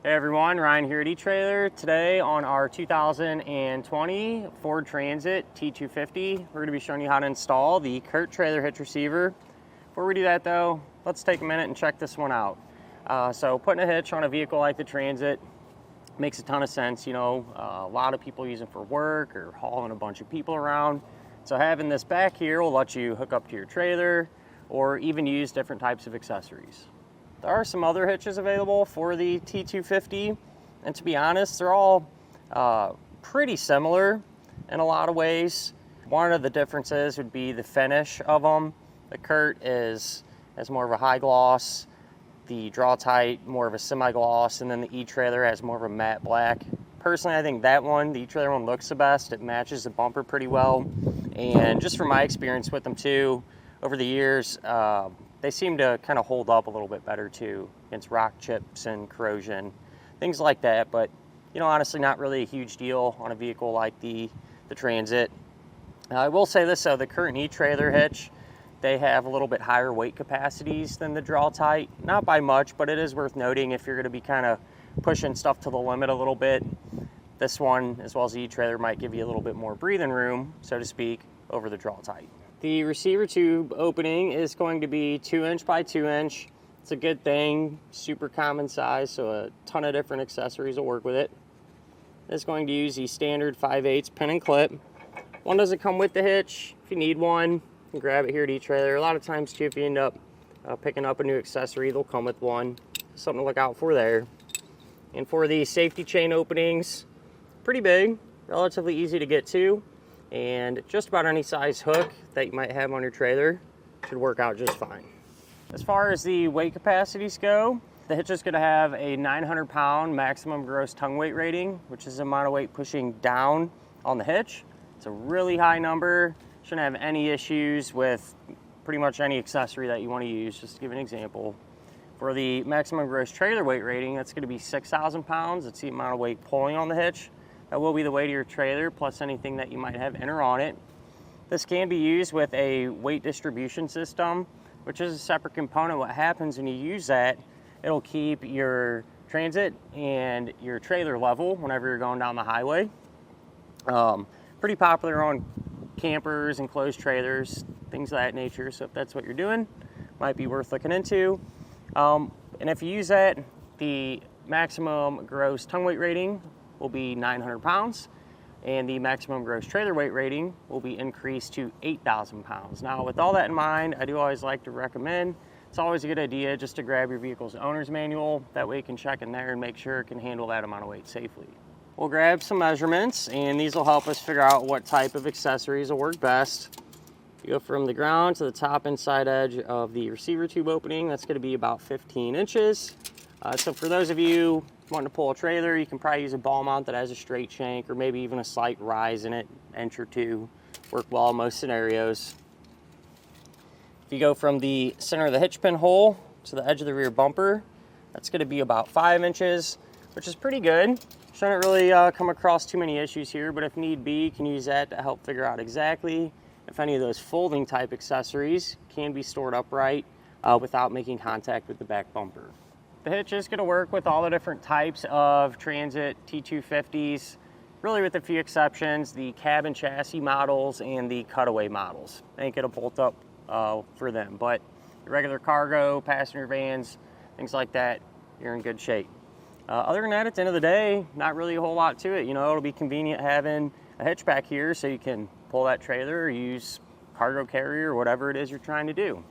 Hey everyone, Ryan here at eTrailer. Today on our 2020 Ford Transit T250, we're going to be showing you how to install the CURT Trailer Hitch receiver. Before we do that though, let's take a minute and check this one out. So putting a hitch on a vehicle like the Transit makes a ton of sense. You know, a lot of people use it for work or hauling a bunch of people around. So having this back here will let you hook up to your trailer or even use different types of accessories. There are some other hitches available for the T250, and to be honest, they're all pretty similar in a lot of ways. One of the differences would be the finish of them. The CURT has more of a high gloss, the Draw-Tite more of a semi-gloss, and then the eTrailer has more of a matte black. Personally, I think that one, the eTrailer one, looks the best. It matches the bumper pretty well, and just from my experience with them too, over the years, they seem to kind of hold up a little bit better too against rock chips and corrosion, things like that. But you know, honestly, not really a huge deal on a vehicle like the Transit. I will say this though, the CURT eTrailer hitch, they have a little bit higher weight capacities than the Draw-Tite. Not by much, but it is worth noting if you're going to be kind of pushing stuff to the limit a little bit. This one, as well as the eTrailer, might give you a little bit more breathing room, so to speak, over the Draw-Tite. The receiver tube opening is going to be 2" by 2". It's a good thing, super common size, so a ton of different accessories will work with it. It's going to use the standard 5/8 pin and clip. One doesn't come with the hitch. If you need one, you can grab it here at eTrailer. A lot of times too, if you end up picking up a new accessory, they'll come with one. Something to look out for there. And for the safety chain openings, pretty big, relatively easy to get to. And just about any size hook that you might have on your trailer should work out just fine. As far as the weight capacities go, the hitch is going to have a 900-pound maximum gross tongue weight rating, which is the amount of weight pushing down on the hitch. It's a really high number. Shouldn't have any issues with pretty much any accessory that you want to use, just to give an example. For the maximum gross trailer weight rating, that's going to be 6,000 pounds. It's the amount of weight pulling on the hitch. That will be the weight of your trailer plus anything that you might have in or on it. This can be used with a weight distribution system, which is a separate component. What happens when you use that, it'll keep your Transit and your trailer level whenever you're going down the highway. Pretty popular on campers, enclosed trailers, things of that nature. So if that's what you're doing, might be worth looking into. And if you use that, the maximum gross tongue weight rating will be 900 pounds, and the maximum gross trailer weight rating will be increased to 8,000 pounds. Now, with all that in mind, I do always like to recommend, it's always a good idea just to grab your vehicle's owner's manual. That way you can check in there and make sure it can handle that amount of weight safely. We'll grab some measurements, and these will help us figure out what type of accessories will work best. You go from the ground to the top inside edge of the receiver tube opening. That's going to be about 15 inches. So for those of you wanting to pull a trailer, you can probably use a ball mount that has a straight shank or maybe even a slight rise in it, inch or two. Work well in most scenarios. If you go from the center of the hitch pin hole to the edge of the rear bumper, that's going to be about 5 inches, which is pretty good. Shouldn't really come across too many issues here, but if need be, you can use that to help figure out exactly if any of those folding type accessories can be stored upright without making contact with the back bumper. The hitch is going to work with all the different types of Transit T250s, really with a few exceptions, the cab and chassis models and the cutaway models. Ain't going to bolt up for them, but the regular cargo, passenger vans, things like that, you're in good shape. Other than that, at the end of the day, not really a whole lot to it. You know, it'll be convenient having a hitch back here so you can pull that trailer or use cargo carrier or whatever it is you're trying to do.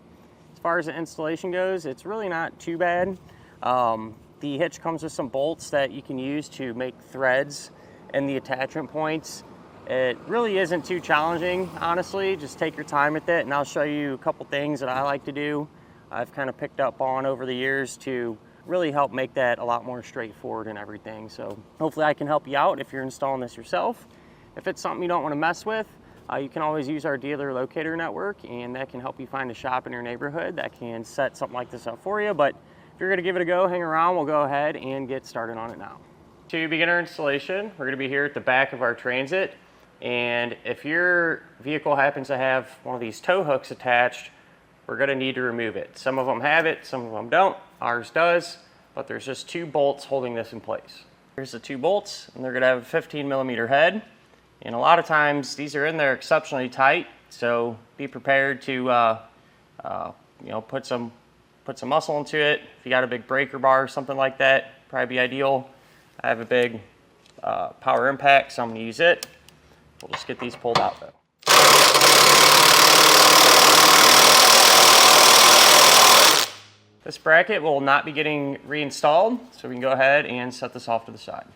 As far as the installation goes, it's really not too bad. The hitch comes with some bolts that you can use to make threads and the attachment points. It really isn't too challenging, honestly. Just take your time with it, and I'll show you a couple things that I like to do. I've kind of picked up on over the years to really help make that a lot more straightforward and everything. So hopefully I can help you out if you're installing this yourself. If it's something you don't want to mess with, you can always use our dealer locator network, and that can help you find a shop in your neighborhood that can set something like this up for you. But if you're going to give it a go, hang around, we'll go ahead and get started on it now. To begin our installation, we're going to be here at the back of our Transit, and if your vehicle happens to have one of these tow hooks attached, we're going to need to remove it. Some of them have it, some of them don't. Ours does. but there's just 2 bolts holding this in place. Here's the 2 bolts, and they're gonna have a 15mm head. And a lot of times these are in there exceptionally tight, so be prepared to you know, put some muscle into it. If you got a big breaker bar or something like that, probably be ideal. I have a big power impact, so I'm gonna use it. We'll just get these pulled out though. This bracket will not be getting reinstalled, so we can go ahead and set this off to the side.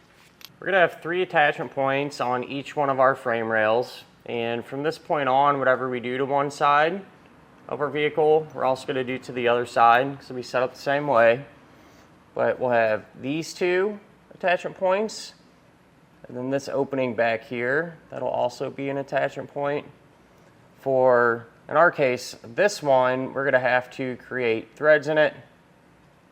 We're gonna have 3 attachment points on each one of our frame rails, and from this point on, whatever we do to one side of our vehicle, we're also gonna do to the other side, so we set up the same way. But we'll have these 2 attachment points, and then this opening back here, that'll also be an attachment point. For, in our case, this one, we're gonna have to create threads in it.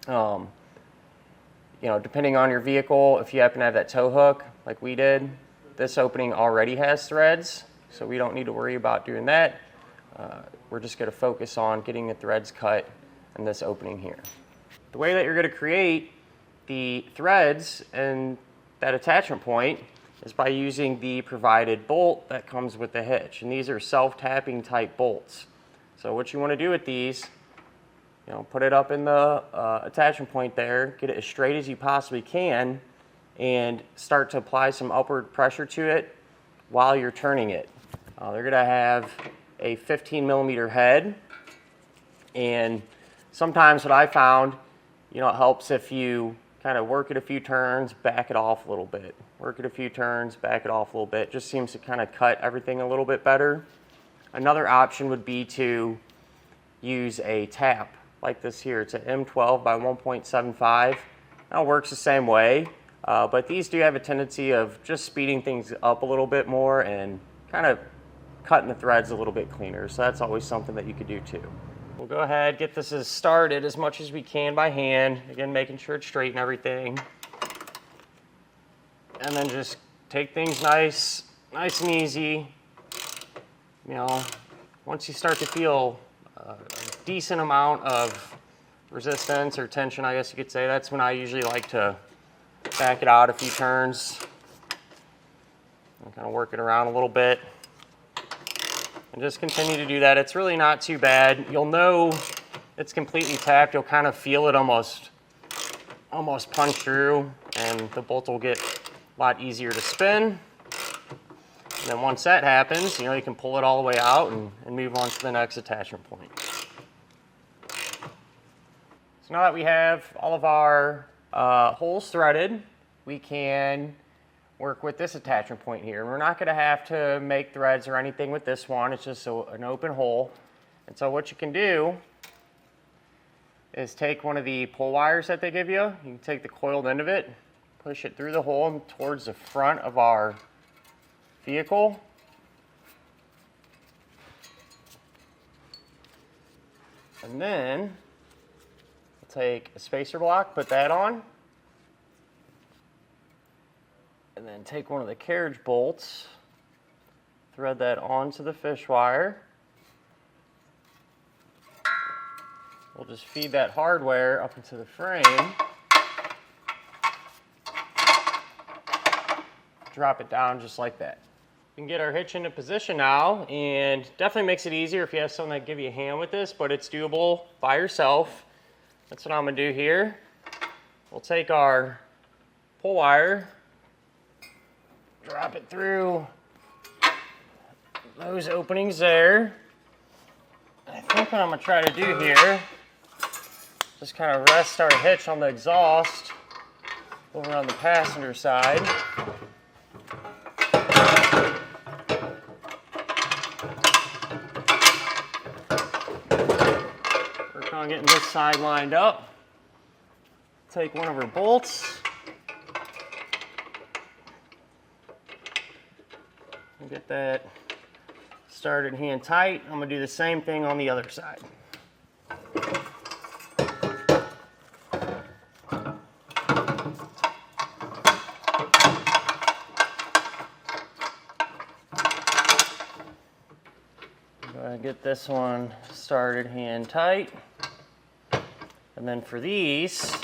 You know, depending on your vehicle, if you happen to have that tow hook, like we did, this opening already has threads, so we don't need to worry about doing that. We're just gonna focus on getting the threads cut in this opening here. The way that you're gonna create the threads and that attachment point is by using the provided bolt that comes with the hitch. And these are self-tapping type bolts. So what you want to do with these, you know, put it up in the attachment point there, get it as straight as you possibly can, and start to apply some upward pressure to it while you're turning it. They're going to have a 15mm head, and sometimes what I found, you know, it helps if you kind of work it a few turns, back it off a little bit. Work it a few turns, back it off a little bit. Just seems to kind of cut everything a little bit better. Another option would be to use a tap like this here. It's an M12 by 1.75. Now it works the same way, but these do have a tendency of just speeding things up a little bit more and kind of cutting the threads a little bit cleaner. So that's always something that you could do too. We'll go ahead, get this started as much as we can by hand. Again, making sure it's straight and everything. And then just take things nice and easy. You know, once you start to feel a decent amount of resistance or tension, I guess you could say, that's when I usually like to back it out a few turns and kind of work it around a little bit. And just continue to do that. It's really not too bad. You'll know it's completely tapped. You'll kind of feel it almost punch through, and the bolt will get a lot easier to spin. And then once that happens, you know, you can pull it all the way out and move on to the next attachment point. So now that we have all of our holes threaded, we can work with this attachment point here. We're not going to have to make threads or anything with this one. It's just an open hole. And so what you can do is take one of the pull wires that they give you. You can take the coiled end of it, push it through the hole and towards the front of our vehicle. And then take a spacer block, put that on. And then take one of the carriage bolts, thread that onto the fish wire. We'll just feed that hardware up into the frame. Drop it down just like that. We can get our hitch into position now, and definitely makes it easier if you have someone that give you a hand with this, but it's doable by yourself. That's what I'm gonna do here. We'll take our pull wire, drop it through those openings there. I think what I'm gonna try to do here, just kind of rest our hitch on the exhaust over on the passenger side. Work on getting this side lined up. Take one of our bolts. Get that started hand tight. I'm going to do the same thing on the other side. Go ahead and get this one started hand tight. And then for these,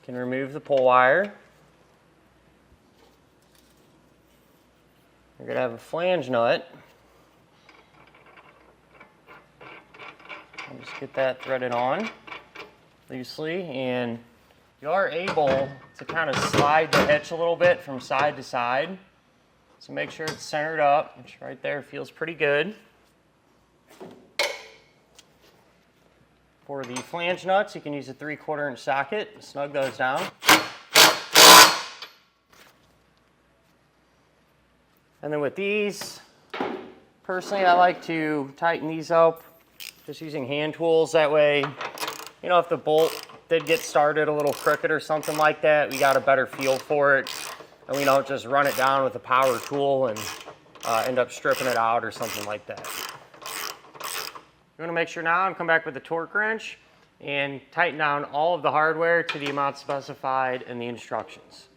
can remove the pull wire. You're going to have a flange nut. I'll just get that threaded on loosely, and you are able to kind of slide the hitch a little bit from side to side. So make sure it's centered up, which right there feels pretty good. For the flange nuts, you can use a 3/4 inch socket to snug those down. And then with these, personally I like to tighten these up just using hand tools. That way, you know, if the bolt did get started a little crooked or something like that, we got a better feel for it. And we don't just run it down with a power tool and end up stripping it out or something like that. You want to make sure now and come back with a torque wrench and tighten down all of the hardware to the amount specified in the instructions.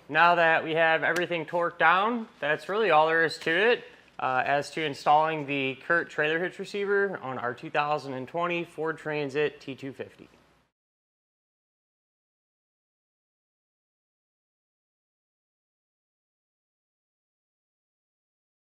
Now that we have everything torqued down, that's really all there is to it as to installing the CURT Trailer Hitch receiver on our 2020 Ford Transit T250.